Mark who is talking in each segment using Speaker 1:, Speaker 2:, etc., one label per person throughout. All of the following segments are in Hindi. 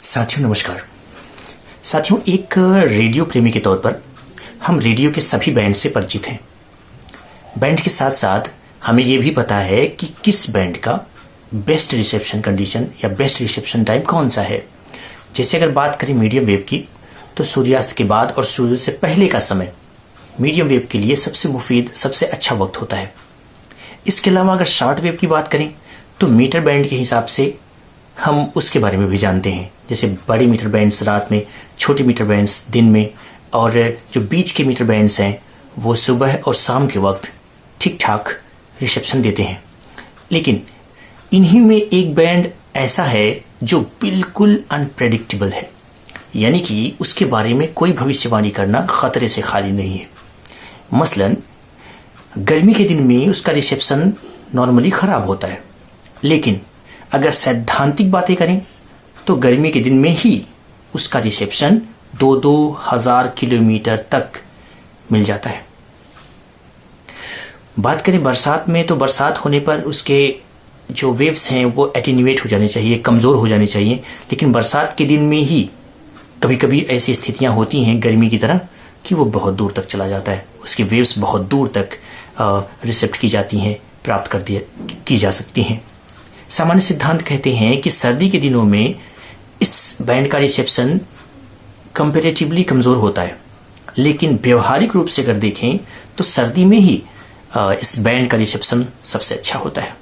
Speaker 1: साथियों नमस्कार। साथियों, एक रेडियो प्रेमी के तौर पर हम रेडियो के सभी बैंड से परिचित हैं। बैंड के साथ साथ हमें यह भी पता है कि किस बैंड का बेस्ट रिसेप्शन कंडीशन या बेस्ट रिसेप्शन टाइम कौन सा है। जैसे अगर बात करें मीडियम वेव की, तो सूर्यास्त के बाद और सूर्य से पहले का समय मीडियम वेव के लिए सबसे मुफीद, सबसे अच्छा वक्त होता है। इसके अलावा अगर शॉर्ट वेव की बात करें तो मीटर बैंड के हिसाब से हम उसके बारे में भी जानते हैं। जैसे बड़े मीटर बैंड्स रात में, छोटे मीटर बैंड्स दिन में, और जो बीच के मीटर बैंड्स हैं वो सुबह और शाम के वक्त ठीक ठाक रिसेप्शन देते हैं। लेकिन इन्हीं में एक बैंड ऐसा है जो बिल्कुल अनप्रेडिक्टेबल है, यानी कि उसके बारे में कोई भविष्यवाणी करना खतरे से खाली नहीं है। मसलन गर्मी के दिन में उसका रिसेप्शन नॉर्मली खराब होता है, लेकिन अगर सैद्धांतिक बातें करें तो गर्मी के दिन में ही उसका रिसेप्शन 2-2 हजार किलोमीटर तक मिल जाता है। बात करें बरसात में, तो बरसात होने पर उसके जो वेव्स हैं वो एटेन्यूएट हो जाने चाहिए, कमजोर हो जाने चाहिए। लेकिन बरसात के दिन में ही कभी कभी ऐसी स्थितियां होती हैं गर्मी की तरह कि वो बहुत दूर तक चला जाता है, उसकी वेव्स बहुत दूर तक रिसेप्ट की जाती हैं, प्राप्त की जा सकती हैं। सामान्य सिद्धांत कहते हैं कि सर्दी के दिनों में इस बैंड का रिसेप्शन कंपैरेटिवली कमजोर होता है, लेकिन व्यवहारिक रूप से अगर देखें तो सर्दी में ही इस बैंड का रिसेप्शन सबसे अच्छा होता है।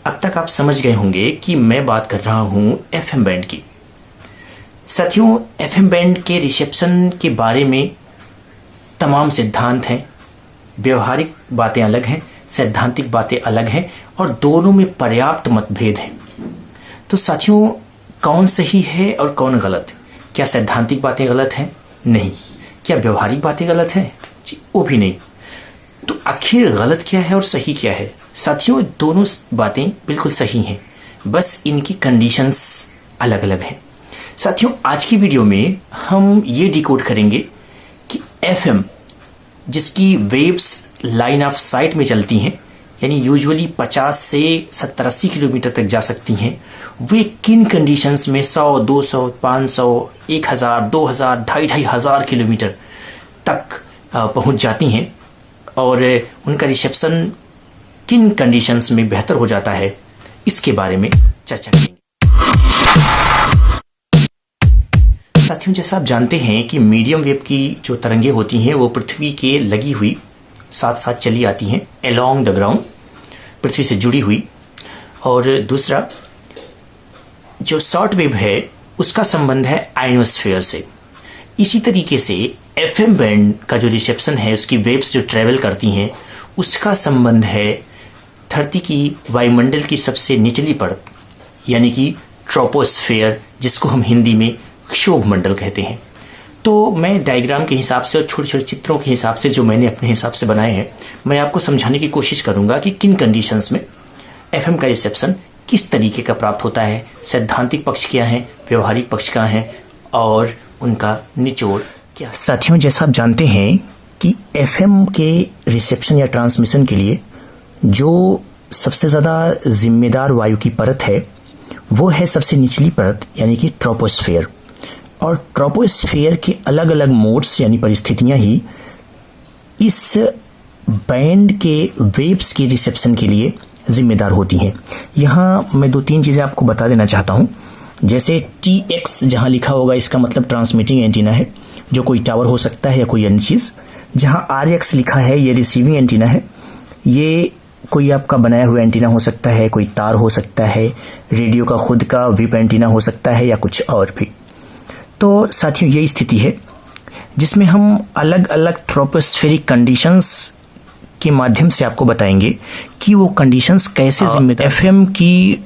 Speaker 1: अब तक आप समझ गए होंगे कि मैं बात कर रहा हूं एफएम बैंड की। साथियों, एफएम बैंड के रिसेप्शन के बारे में तमाम सिद्धांत हैं, व्यवहारिक बातें अलग हैं, सैद्धांतिक बातें अलग हैं, और दोनों में पर्याप्त मतभेद हैं। तो साथियों, कौन सही है और कौन गलत? क्या सैद्धांतिक बातें गलत हैं? नहीं। क्या व्यवहारिक बातें गलत हैं? जी, वो भी नहीं। तो आखिर गलत क्या है और सही क्या है? साथियों, दोनों बातें बिल्कुल सही हैं, बस इनकी कंडीशंस अलग अलग हैं। साथियों, आज की वीडियो में हम ये डिकोड करेंगे कि एफएम जिसकी वेव्स लाइन ऑफ साइट में चलती हैं, यानी यूजुअली 50 से 70-80 किलोमीटर तक जा सकती हैं, वे किन कंडीशंस में 100, 200, 500, 1000, 2000, 2500 किलोमीटर तक पहुंच जाती हैं, और उनका रिसेप्शन किन कंडीशंस में बेहतर हो जाता है, इसके बारे में चर्चा करेंगे। साथियों, जैसा आप जानते हैं कि मीडियम वेव की जो तरंगें होती हैं वो पृथ्वी के लगी हुई साथ साथ चली आती हैं, अलोंग द ग्राउंड, पृथ्वी से जुड़ी हुई। और दूसरा जो शॉर्ट वेव है उसका संबंध है आयनोस्फीयर से। इसी तरीके से एफएम बैंड का जो रिसेप्शन है, उसकी वेव्स जो ट्रेवल करती हैं, उसका संबंध है धरती की वायुमंडल की सबसे निचली परत, यानी कि ट्रोपोस्फेयर, जिसको हम हिंदी में क्षोभ मंडल कहते हैं। तो मैं डायग्राम के हिसाब से और छोटे छोटे चित्रों के हिसाब से जो मैंने अपने हिसाब से बनाए हैं, मैं आपको समझाने की कोशिश करूंगा कि किन कंडीशंस में एफएम का रिसेप्शन किस तरीके का प्राप्त होता है, सैद्धांतिक पक्ष क्या है, व्यवहारिक पक्ष क्या है, और उनका निचोड़ क्या। साथियों, जैसा आप जानते हैं कि एफएम के रिसेप्शन या ट्रांसमिशन के लिए जो सबसे ज्यादा जिम्मेदार वायु की परत है वो है सबसे निचली परत, यानी कि ट्रोपोस्फेयर। और ट्रोपोस्फेयर के अलग अलग मोड्स यानी परिस्थितियां ही इस बैंड के वेव्स के रिसेप्शन के लिए जिम्मेदार होती हैं। यहाँ मैं 2-3 चीजें आपको बता देना चाहता हूँ। जैसे TX जहाँ लिखा होगा, इसका मतलब ट्रांसमिटिंग एंटीना है, जो कोई टावर हो सकता है या कोई अन्य चीज। जहाँ RX लिखा है, ये रिसीविंग एंटीना है, ये कोई आपका बनाया हुआ एंटीना हो सकता है, कोई तार हो सकता है, रेडियो का खुद का विप एंटीना हो सकता है, या कुछ और भी। तो साथियों, यही स्थिति है जिसमें हम अलग अलग ट्रोपोस्फेरिक कंडीशंस के माध्यम से आपको बताएंगे कि वो कंडीशंस कैसे जिम्मेदार एफएम की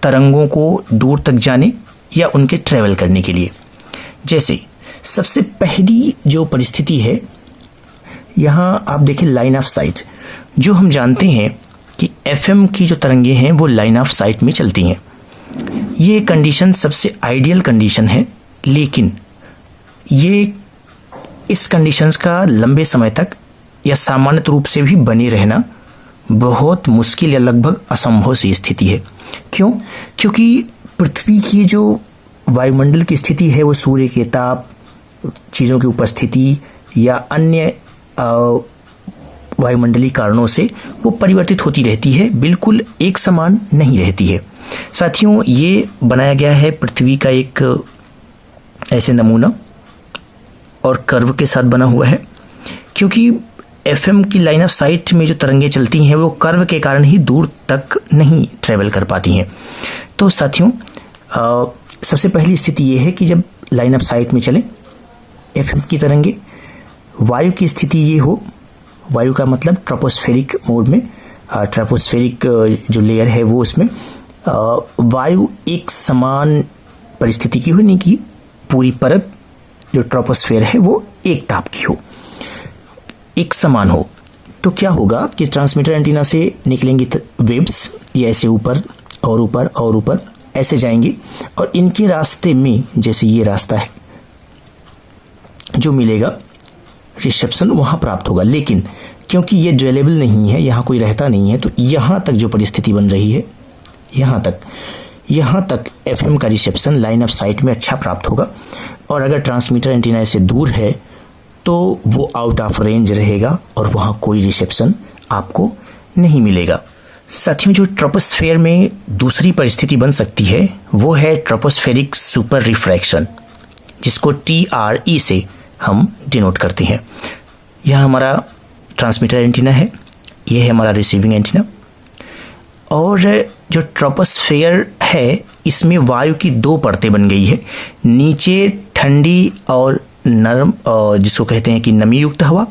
Speaker 1: तरंगों को दूर तक जाने या उनके ट्रेवल करने के लिए। जैसे सबसे पहली जो परिस्थिति है, यहाँ आप देखें लाइन ऑफ साइट। जो हम जानते हैं कि एफएम की जो तरंगे हैं वो लाइन ऑफ साइट में चलती हैं। ये कंडीशन सबसे आइडियल कंडीशन है, लेकिन ये इस कंडीशंस का लंबे समय तक या सामान्य रूप से भी बने रहना बहुत मुश्किल या लगभग असंभव सी स्थिति है। क्यों? क्योंकि पृथ्वी की जो वायुमंडल की स्थिति है वो सूर्य के ताप, चीज़ों की उपस्थिति या अन्य वायुमंडलीय कारणों से वो परिवर्तित होती रहती है, बिल्कुल एक समान नहीं रहती है। साथियों, ये बनाया गया है पृथ्वी का एक ऐसे नमूना और कर्व के साथ बना हुआ है, क्योंकि एफएम की लाइन ऑफ साइट में जो तरंगें चलती हैं वो कर्व के कारण ही दूर तक नहीं ट्रेवल कर पाती हैं। तो साथियों, सबसे पहली स्थिति ये है कि जब लाइन ऑफ साइट में चले एफएम की तरंगे, वायु की स्थिति ये हो, वायु का मतलब ट्रोपोस्फेरिक मोड में, ट्रोपोस्फेरिक जो लेयर है वो उसमें वायु एक समान परिस्थिति की होने की, पूरी परत जो ट्रोपोस्फेयर है वो एक ताप की हो, एक समान हो। तो क्या होगा कि ट्रांसमीटर एंटीना से निकलेंगी वेव्स, ये ऐसे ऊपर और ऊपर और ऊपर ऐसे जाएंगी और इनके रास्ते में, जैसे ये रास्ता है, जो मिलेगा रिसेप्शन वहां प्राप्त होगा। लेकिन क्योंकि ये ड्वेलेबल नहीं है, यहाँ कोई रहता नहीं है, तो यहाँ तक जो परिस्थिति बन रही है, यहाँ तक एफएम का रिसेप्शन लाइन ऑफ साइट में अच्छा प्राप्त होगा। और अगर ट्रांसमीटर एंटीना से दूर है तो वो आउट ऑफ रेंज रहेगा और वहां कोई रिसेप्शन आपको नहीं मिलेगा। साथियों, जो ट्रोपोस्फेयर में दूसरी परिस्थिति बन सकती है वो है ट्रोपोस्फेरिक सुपर रिफ्रैक्शन, जिसको TRE से हम डिनोट करते हैं। यह हमारा ट्रांसमीटर एंटीना है, यह है हमारा रिसीविंग एंटीना। और जो ट्रोपोस्फेयर है इसमें वायु की दो परतें बन गई है, नीचे ठंडी और नरम, जिसको कहते हैं कि नमी युक्त हवा,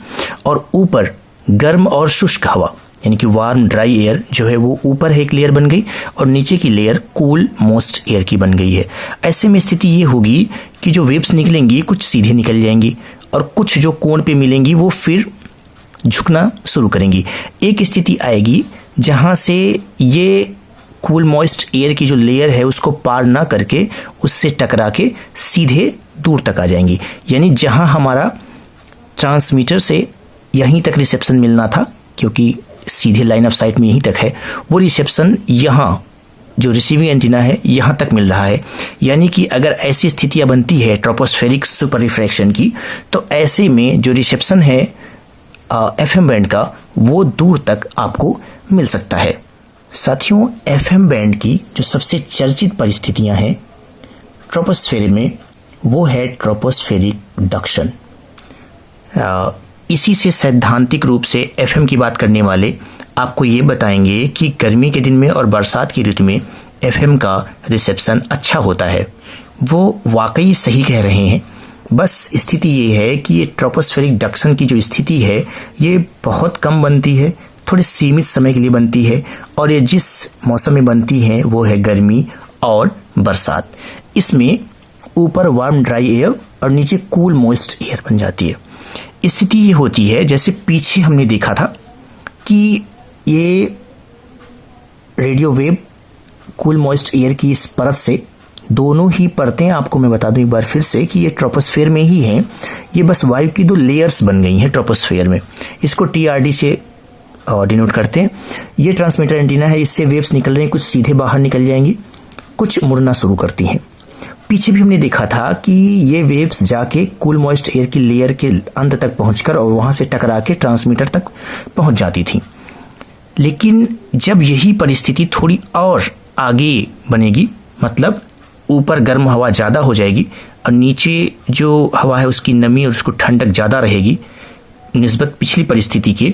Speaker 1: और ऊपर गर्म और शुष्क हवा, यानी कि वार्म ड्राई एयर जो है वो ऊपर है एक लेयर बन गई और नीचे की लेयर कूल मोस्ट एयर की बन गई है। ऐसे में स्थिति ये होगी कि जो वेव्स निकलेंगी कुछ सीधे निकल जाएंगी और कुछ जो कोण पे मिलेंगी वो फिर झुकना शुरू करेंगी। एक स्थिति आएगी जहां से ये कूल मॉइस्ट एयर की जो लेयर है उसको पार ना करके उससे टकरा के सीधे दूर तक आ जाएंगी, यानी जहां हमारा ट्रांसमीटर से यहीं तक रिसेप्शन मिलना था, क्योंकि सीधे लाइन ऑफ साइट में यहीं तक है, वो रिसेप्शन यहाँ जो रिसीविंग एंटीना है यहाँ तक मिल रहा है। यानी कि अगर ऐसी स्थितियां बनती है ट्रोपोस्फेरिक सुपर रिफ्रैक्शन की, तो ऐसे में जो रिसेप्शन है एफएम बैंड का वो दूर तक आपको मिल सकता है। साथियों, एफएम बैंड की जो सबसे चर्चित परिस्थितियां हैं ट्रोपोस्फेयर में वो है ट्रोपोस्फेरिक डक्शन। इसी से सैद्धांतिक रूप से एफएम की बात करने वाले आपको ये बताएंगे कि गर्मी के दिन में और बरसात की ऋतु में एफएम का रिसेप्शन अच्छा होता है। वो वाकई सही कह रहे हैं, बस स्थिति ये है कि ये ट्रोपोस्फेरिक डक्शन की जो स्थिति है ये बहुत कम बनती है, थोड़े सीमित समय के लिए बनती है, और ये जिस मौसम में बनती है वो है गर्मी और बरसात। इसमें ऊपर वार्म ड्राई एयर और नीचे कूल मॉइस्ट एयर बन जाती है। स्थिति ये होती है जैसे पीछे हमने देखा था कि ये radio wave cool moist air की इस परत से, दोनों ही परतें आपको मैं बता दूं एक बार फिर से कि ये ट्रोपोस्फेयर में ही हैं, ये बस वायु की दो लेयर्स बन गई हैं ट्रोपोस्फेयर में। इसको TRD से डिनोट करते हैं। ये ट्रांसमीटर एंटीना है, इससे वेव्स निकल रही हैं, कुछ सीधे बाहर निकल जाएंगी, कुछ मुड़ना शुरू करती हैं। पीछे भी हमने देखा था कि ये वेव्स जाके कूल मॉइस्ट एयर की लेयर के अंत तक पहुंचकर और वहां से टकरा के ट्रांसमीटर तक पहुंच जाती थी। लेकिन जब यही परिस्थिति थोड़ी और आगे बनेगी, मतलब ऊपर गर्म हवा ज्यादा हो जाएगी और नीचे जो हवा है उसकी नमी और उसको ठंडक ज्यादा रहेगी निस्बत पिछली परिस्थिति के,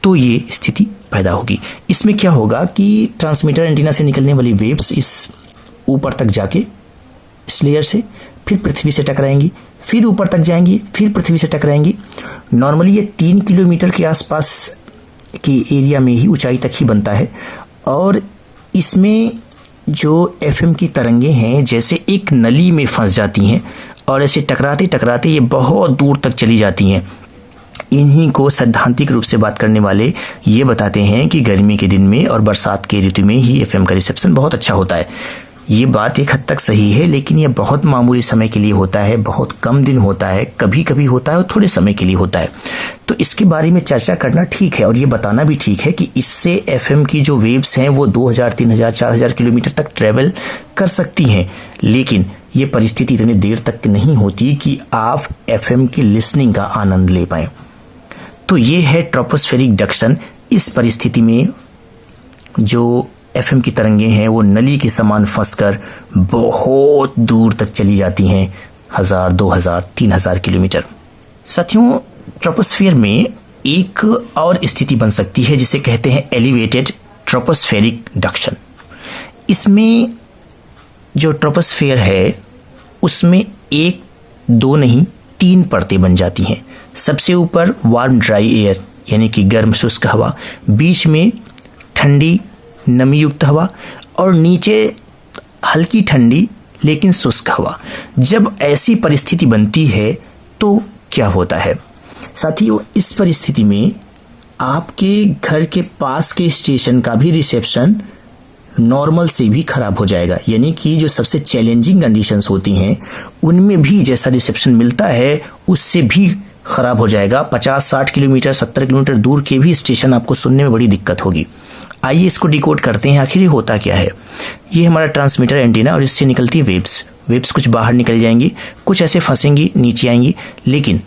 Speaker 1: तो ये स्थिति पैदा होगी। इसमें क्या होगा कि ट्रांसमीटर एंटीना से निकलने वाली वेव्स इस ऊपर तक जाके इस लेयर से फिर पृथ्वी से टकराएंगी, फिर ऊपर तक जाएंगी, फिर पृथ्वी से टकराएंगी। नॉर्मली ये 3 किलोमीटर के आसपास के एरिया में ही ऊंचाई तक ही बनता है और इसमें जो एफएम की तरंगें हैं जैसे एक नली में फंस जाती हैं और ऐसे टकराते टकराते ये बहुत दूर तक चली जाती हैं। इन्हीं को सैद्धांतिक रूप से बात करने वाले ये बताते हैं कि गर्मी के दिन में और बरसात के ऋतु में ही एफएम का रिसेप्शन बहुत अच्छा होता है। ये बात एक हद तक सही है, लेकिन ये बहुत मामूली समय के लिए होता है, बहुत कम दिन होता है, कभी कभी होता है और थोड़े समय के लिए होता है। तो इसके बारे में चर्चा करना ठीक है और ये बताना भी ठीक है कि इससे एफएम की जो वेव्स हैं वो 2000, 3000, 4000 किलोमीटर तक ट्रेवल कर सकती हैं, लेकिन ये परिस्थिति इतनी देर तक नहीं होती कि आप एफएम की लिसनिंग का आनंद ले पाए। तो ये है ट्रोपोस्फेरिक डक्शन। इस परिस्थिति में जो एफएम की तरंगें हैं वो नली के समान फंसकर बहुत दूर तक चली जाती हैं, 1000, 2000, 3000 किलोमीटर। साथियों, ट्रोपोस्फियर में एक और स्थिति बन सकती है जिसे कहते हैं एलिवेटेड ट्रोपोस्फेरिक डक्शन। इसमें जो ट्रोपोस्फियर है उसमें 1, 2 नहीं 3 परतें बन जाती हैं। सबसे ऊपर वार्म ड्राई एयर यानी कि गर्म शुष्क हवा, बीच में ठंडी नमी युक्त हवा और नीचे हल्की ठंडी लेकिन शुष्क हवा। जब ऐसी परिस्थिति बनती है तो क्या होता है साथियों, इस परिस्थिति में आपके घर के पास के स्टेशन का भी रिसेप्शन नॉर्मल से भी खराब हो जाएगा। यानी कि जो सबसे चैलेंजिंग कंडीशंस होती हैं उनमें भी जैसा रिसेप्शन मिलता है उससे भी खराब हो जाएगा। 50-60 किलोमीटर 70 किलोमीटर दूर के भी स्टेशन आपको सुनने में बड़ी दिक्कत होगी। आइए इसको डिकोड करते हैं, आखिर ये होता क्या है। ये हमारा ट्रांसमीटर एंटीना और इससे निकलती वेव्स कुछ बाहर निकल जाएंगी, कुछ ऐसे फंसेंगी, नीचे आएंगी। लेकिन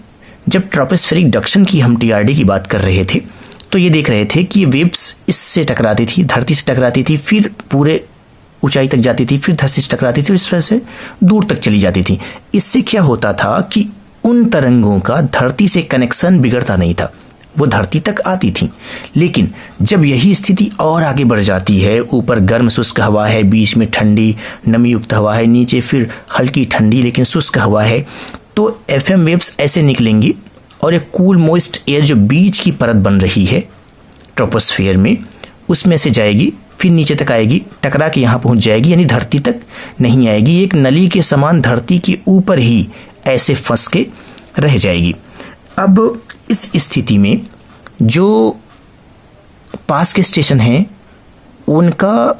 Speaker 1: जब ट्रोपोस्फेरिक डक्शन की हम टीआरडी की बात कर रहे थे तो ये देख रहे थे कि ये वेव्स इससे टकराती थी, धरती से टकराती थी, फिर पूरे ऊंचाई तक जाती थी, फिर धरती से टकराती थी और इस तरह से दूर तक चली जाती थी। इससे क्या होता था कि उन तरंगों का धरती से कनेक्शन बिगड़ता नहीं था, वो धरती तक आती थी। लेकिन जब यही स्थिति और आगे बढ़ जाती है, ऊपर गर्म शुष्क हवा है, बीच में ठंडी नमी युक्त हवा है, नीचे फिर हल्की ठंडी लेकिन शुष्क हवा है, तो एफएम वेव्स ऐसे निकलेंगी और एक कूल मॉइस्ट एयर जो बीच की परत बन रही है ट्रोपोस्फियर में उसमें से जाएगी, फिर नीचे तक आएगी, टकरा के यहाँ पहुंच जाएगी, यानी धरती तक नहीं आएगी। एक नली के समान धरती के ऊपर ही ऐसे फंस के रह जाएगी। अब इस स्थिति में जो पास के स्टेशन हैं उनका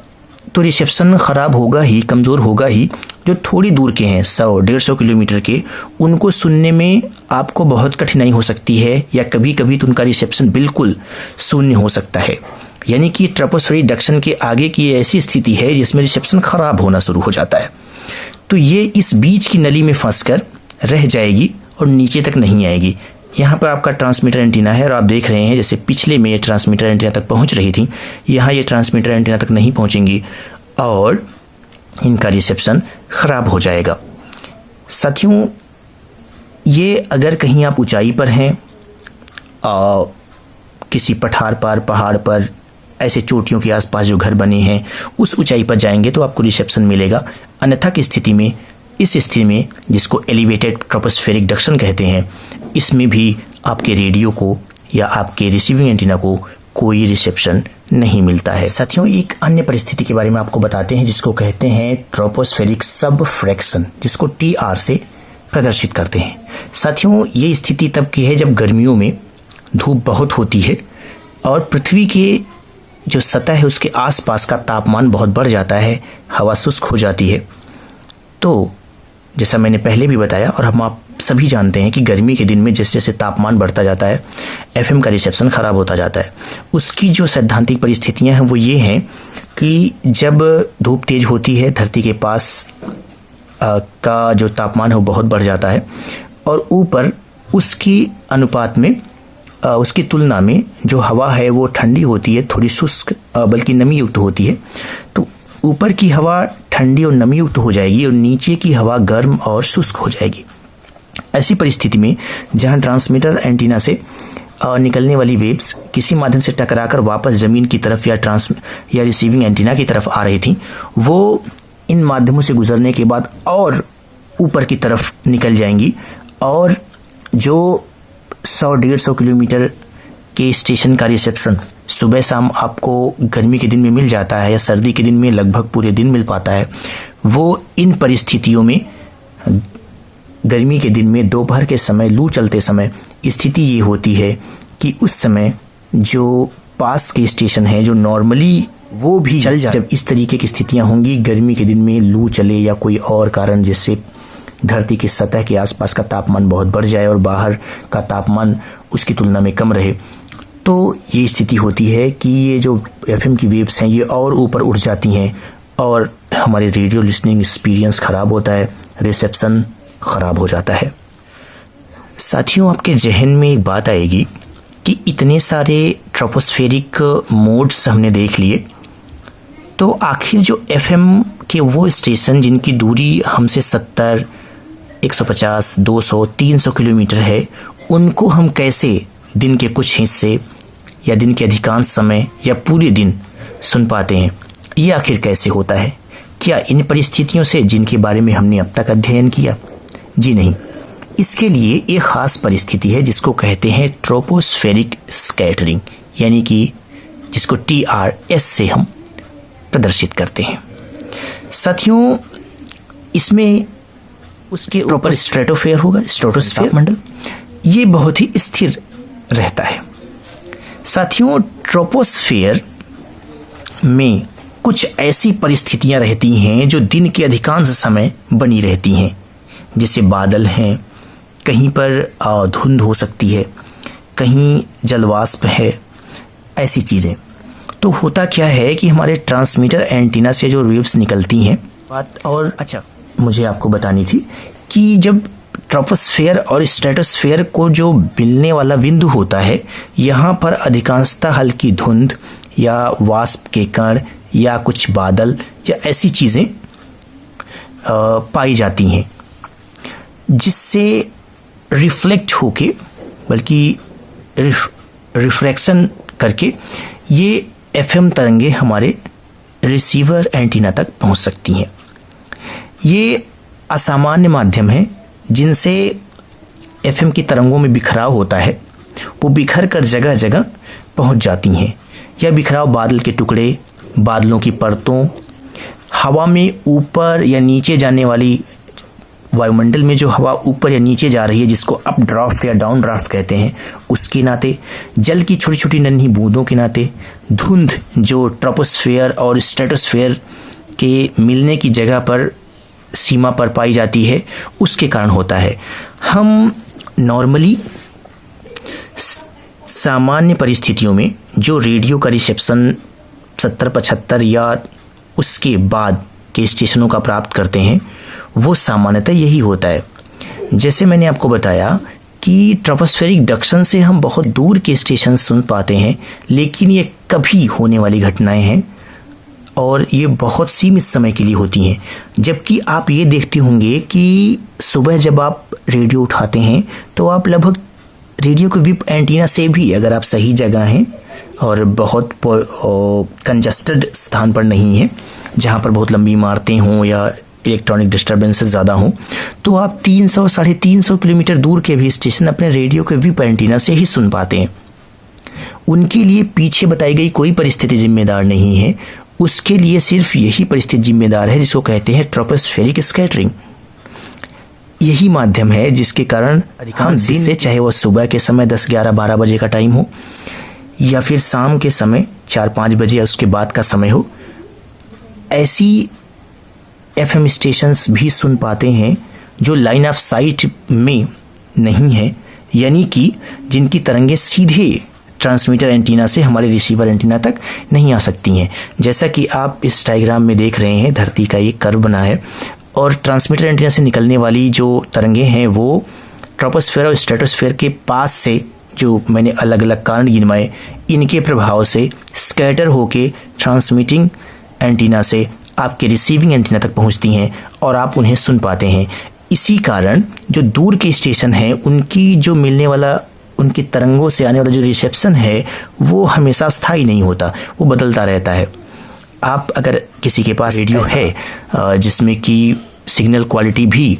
Speaker 1: तो रिसेप्शन खराब होगा ही, कमज़ोर होगा ही। जो थोड़ी दूर के हैं 100-150 किलोमीटर के, उनको सुनने में आपको बहुत कठिनाई हो सकती है या कभी कभी तो उनका रिसेप्शन बिल्कुल शून्य हो सकता है। यानी कि ट्रोपोस्फेरिक डक्शन के आगे की ऐसी स्थिति है जिसमें रिसेप्शन खराब होना शुरू हो जाता है। तो ये इस बीच की नली में फंसकर रह जाएगी और नीचे तक नहीं आएगी। यहाँ पर आपका ट्रांसमीटर एंटीना है और आप देख रहे हैं जैसे पिछले में ये ट्रांसमीटर एंटीना तक पहुँच रही थी, यहाँ ये ट्रांसमीटर एंटीना तक नहीं पहुँचेंगी और इनका रिसेप्शन खराब हो जाएगा। साथियों, ये अगर कहीं आप ऊंचाई पर हैं, किसी पठार पर, पहाड़ पर, ऐसे चोटियों के आसपास जो घर बने हैं उस ऊंचाई पर जाएंगे तो आपको रिसेप्शन मिलेगा। अन्यथा की स्थिति में, इस स्थिति में जिसको एलिवेटेड ट्रोपोस्फेरिक डक्शन कहते हैं, इसमें भी आपके रेडियो को या आपके रिसीविंग एंटीना को कोई रिसेप्शन नहीं मिलता है। साथियों, एक अन्य परिस्थिति के बारे में आपको बताते हैं जिसको कहते हैं ट्रोपोस्फेरिक सबफ्रैक्शन, जिसको TR से प्रदर्शित करते हैं। साथियों, ये स्थिति तब की है जब गर्मियों में धूप बहुत होती है और पृथ्वी के जो सतह है उसके आसपास का तापमान बहुत बढ़ जाता है, हवा शुष्क हो जाती है। तो जैसा मैंने पहले भी बताया और हम आप सभी जानते हैं कि गर्मी के दिन में जैसे जैसे तापमान बढ़ता जाता है एफएम का रिसेप्शन खराब होता जाता है। उसकी जो सैद्धांतिक परिस्थितियां हैं वो ये हैं कि जब धूप तेज होती है, धरती के पास का जो तापमान है वो बहुत बढ़ जाता है और ऊपर उसकी अनुपात में, उसकी तुलना में जो हवा है वो ठंडी होती है, थोड़ी शुष्क बल्कि नमी युक्त होती है। तो ऊपर की हवा ठंडी और नमी युक्त हो जाएगी और नीचे की हवा गर्म और शुष्क हो जाएगी। ऐसी परिस्थिति में जहां ट्रांसमीटर एंटीना से निकलने वाली वेव्स किसी माध्यम से टकराकर वापस जमीन की तरफ या रिसीविंग एंटीना की तरफ आ रही थी, वो इन माध्यमों से गुजरने के बाद और ऊपर की तरफ निकल जाएंगी और जो 100-150 किलोमीटर के स्टेशन का रिसेप्शन सुबह शाम आपको गर्मी के दिन में मिल जाता है या सर्दी के दिन में लगभग पूरे दिन मिल पाता है, वो इन परिस्थितियों में गर्मी के दिन में दोपहर के समय लू चलते समय स्थिति ये होती है कि उस समय जो पास के स्टेशन है जो नॉर्मली वो भी चल जाए। जब इस तरीके की स्थितियां होंगी, गर्मी के दिन में लू चले या कोई और कारण जिससे धरती की सतह के आसपास का तापमान बहुत बढ़ जाए और बाहर का तापमान उसकी तुलना में कम रहे, तो ये स्थिति होती है कि ये जो एफएम की वेव्स हैं ये और ऊपर उठ जाती हैं और हमारे रेडियो लिसनिंग एक्सपीरियंस खराब होता है रिसेप्शन खराब हो जाता है। साथियों, आपके जहन में एक बात आएगी कि इतने सारे ट्रोपोस्फेरिक मोड्स हमने देख लिए, तो आखिर जो एफएम के वो स्टेशन जिनकी दूरी हमसे 70, 150, 200, 300 किलोमीटर है, उनको हम कैसे दिन के कुछ हिस्से या दिन के अधिकांश समय या पूरे दिन सुन पाते हैं? ये आखिर कैसे होता है? क्या इन परिस्थितियों से जिनके बारे में हमने अब तक अध्ययन किया? जी नहीं। इसके लिए एक खास परिस्थिति है जिसको कहते हैं ट्रोपोस्फेरिक स्कैटरिंग, यानी कि जिसको TRS से हम प्रदर्शित करते हैं। साथियों, इसमें उसके ऊपर स्ट्रेटोस्फेयर होगा, स्ट्रेटोस्फेयर मंडल, ये बहुत ही स्थिर रहता है। साथियों, ट्रोपोस्फेयर में कुछ ऐसी परिस्थितियां रहती हैं जो दिन के अधिकांश समय बनी रहती हैं, जैसे बादल हैं, कहीं पर धुंध हो सकती है, कहीं जलवाष्प है, ऐसी चीज़ें। तो होता क्या है कि हमारे ट्रांसमीटर एंटीना से जो वेव्स निकलती हैं, बात और अच्छा मुझे आपको बतानी थी कि जब ट्रोपोस्फेयर और स्ट्रेटोस्फेयर को जो मिलने वाला बिंदु होता है, यहाँ पर अधिकांशतः हल्की धुंध या वाष्प के कण या कुछ बादल या ऐसी चीज़ें पाई जाती हैं, जिससे रिफ्लेक्ट होके, बल्कि रिफ्रैक्शन करके ये एफएम तरंगे हमारे रिसीवर एंटीना तक पहुंच सकती हैं। ये असामान्य माध्यम है जिनसे एफएम की तरंगों में बिखराव होता है, वो बिखर कर जगह जगह पहुंच जाती हैं। यह बिखराव बादल के टुकड़े, बादलों की परतों, हवा में ऊपर या नीचे जाने वाली वायुमंडल में जो हवा ऊपर या नीचे जा रही है, जिसको अप ड्राफ्ट या डाउन ड्राफ्ट कहते हैं, उसके नाते, जल की छोटी छोटी नन्ही बूंदों के नाते, धुंध जो ट्रोपोस्फेयर और स्ट्रेटोस्फेयर के मिलने की जगह पर सीमा पर पाई जाती है, उसके कारण होता है। हम नॉर्मली सामान्य परिस्थितियों में जो रेडियो का रिसेप्शन 70-75 या उसके बाद के स्टेशनों का प्राप्त करते हैं, वो सामान्यतः यही होता है। जैसे मैंने आपको बताया कि ट्रोपोस्फेरिक डक्शन से हम बहुत दूर के स्टेशन सुन पाते हैं, लेकिन ये कभी होने वाली घटनाएं हैं और ये बहुत सीमित समय के लिए होती हैं। जबकि आप ये देखते होंगे कि सुबह जब आप रेडियो उठाते हैं तो आप लगभग रेडियो के विप एंटीना से भी, अगर आप सही जगह हैं और बहुत कंजस्टेड स्थान पर नहीं है, जहाँ पर बहुत लंबी इमारतें हों या इलेक्ट्रॉनिक डिस्टर्बेंसेस ज़्यादा हों, तो आप 300-350 किलोमीटर दूर के भी स्टेशन अपने रेडियो के विप एंटीना से ही सुन पाते हैं। उनके लिए पीछे बताई गई कोई परिस्थिति जिम्मेदार नहीं है, उसके लिए सिर्फ यही परिस्थिति जिम्मेदार है जिसको कहते हैं ट्रोपोस्फेरिक स्कैटरिंग। यही माध्यम है जिसके कारण अधिकांश दिन से, चाहे वो सुबह के समय 10, 11, 12 बजे का टाइम हो या फिर शाम के समय 4-5 बजे या उसके बाद का समय हो, ऐसी एफएम स्टेशंस भी सुन पाते हैं जो लाइन ऑफ साइट में नहीं है, यानी कि जिनकी तरंगे सीधे ट्रांसमीटर एंटीना से हमारे रिसीवर एंटीना तक नहीं आ सकती हैं। जैसा कि आप इस डायग्राम में देख रहे हैं, धरती का एक कर्व बना है और ट्रांसमीटर एंटीना से निकलने वाली जो तरंगे हैं वो ट्रोपोस्फेयर और स्ट्रेटोस्फेयर के पास से, जो मैंने अलग अलग कारण गिनवाए, इनके प्रभाव से स्कैटर होके ट्रांसमिटिंग एंटीना से आपके रिसीविंग एंटीना तक पहुंचती हैं और आप उन्हें सुन पाते हैं। इसी कारण जो दूर के स्टेशन हैं, उनकी जो मिलने वाला, उनकी तरंगों से आने वाला जो रिसेप्शन है वो हमेशा स्थायी नहीं होता, वो बदलता रहता है। आप अगर किसी के पास रेडियो है जिसमें कि सिग्नल क्वालिटी भी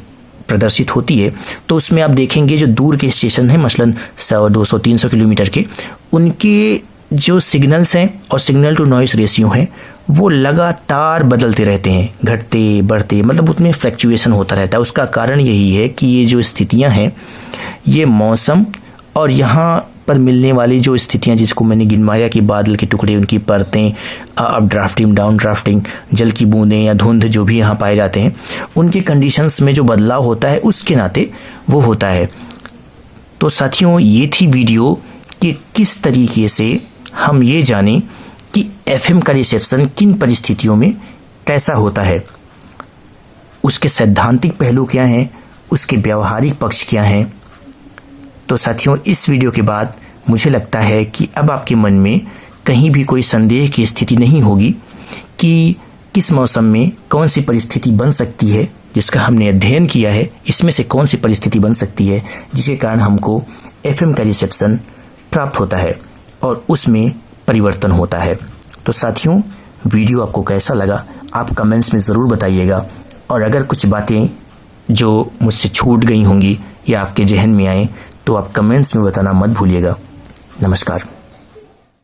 Speaker 1: प्रदर्शित होती है, तो उसमें आप देखेंगे जो दूर के स्टेशन हैं, मसलन 100, 200, 300 किलोमीटर के, उनके जो सिग्नल्स हैं और सिग्नल टू नॉइस रेशियो हैं वो लगातार बदलते रहते हैं, घटते बढ़ते, मतलब उसमें फ्लक्चुएशन होता रहता है। उसका कारण यही है कि ये जो स्थितियां हैं, ये मौसम और यहाँ पर मिलने वाली जो स्थितियां जिसको मैंने गिनवाया कि बादल के टुकड़े, उनकी परतें, अप ड्राफ्टिंग, डाउन ड्राफ्टिंग, जल की बूंदें या धुंध जो भी यहाँ पाए जाते हैं, उनके कंडीशंस में जो बदलाव होता है उसके नाते वो होता है। तो साथियों, ये थी वीडियो कि किस तरीके से हम ये जानें कि एफएम का रिसेप्शन किन परिस्थितियों में कैसा होता है। उसके सैद्धांतिक पहलू क्या हैं, उसके व्यावहारिक पक्ष क्या हैं। तो साथियों, इस वीडियो के बाद मुझे लगता है कि अब आपके मन में कहीं भी कोई संदेह की स्थिति नहीं होगी कि किस मौसम में कौन सी परिस्थिति बन सकती है, जिसका हमने अध्ययन किया है इसमें से कौन सी परिस्थिति बन सकती है जिसके कारण हमको FM का रिसेप्शन प्राप्त होता है और उसमें परिवर्तन होता है। तो साथियों, वीडियो आपको कैसा लगा आप कमेंट्स में ज़रूर बताइएगा, और अगर कुछ बातें जो मुझसे छूट गई होंगी या आपके जहन में आए तो आप कमेंट्स में बताना मत भूलिएगा। नमस्कार।